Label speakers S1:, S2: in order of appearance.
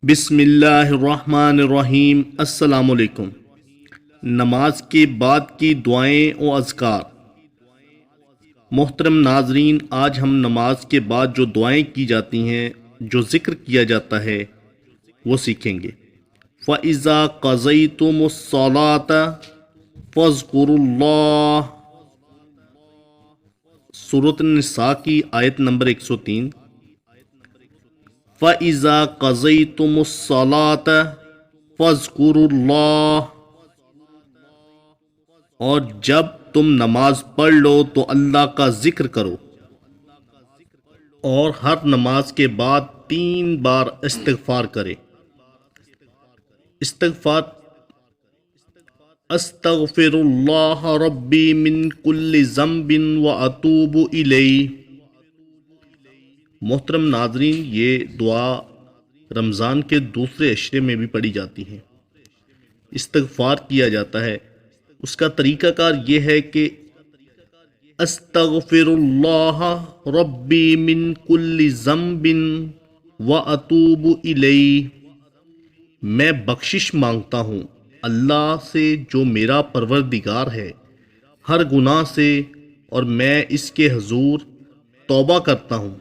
S1: بسم اللہ الرحمن الرحیم۔ السلام علیکم۔ نماز کے بعد کی دعائیں و اذکار۔ محترم ناظرین، آج ہم نماز کے بعد جو دعائیں کی جاتی ہیں، جو ذکر کیا جاتا ہے، وہ سیکھیں گے۔ فَإِذَا قَضَيْتُمُ الصَّلَاةَ فَاذْكُرُوا اللَّهَ، سورۃ النساء کی آیت نمبر 103۔ فَإِذَا قَضَيْتُمُ الصَّلَاةَ فَاذْكُرُوا اللَّهَ، اور جب تم نماز پڑھ لو تو اللہ کا ذکر کرو، اور ہر نماز کے بعد 3 بار استغفار کرے۔ استغفار: استغفر اللہ ربی من کل ذنب واتوب الیہ۔ محترم ناظرین، یہ دعا رمضان کے دوسرے عشرے میں بھی پڑھی جاتی ہے، استغفار کیا جاتا ہے۔ اس کا طریقہ کار یہ ہے کہ استغفر اللہ ربی من کل ذنب واتوب الیہ، میں بخشش مانگتا ہوں اللہ سے جو میرا پروردگار ہے ہر گناہ سے، اور میں اس کے حضور توبہ کرتا ہوں۔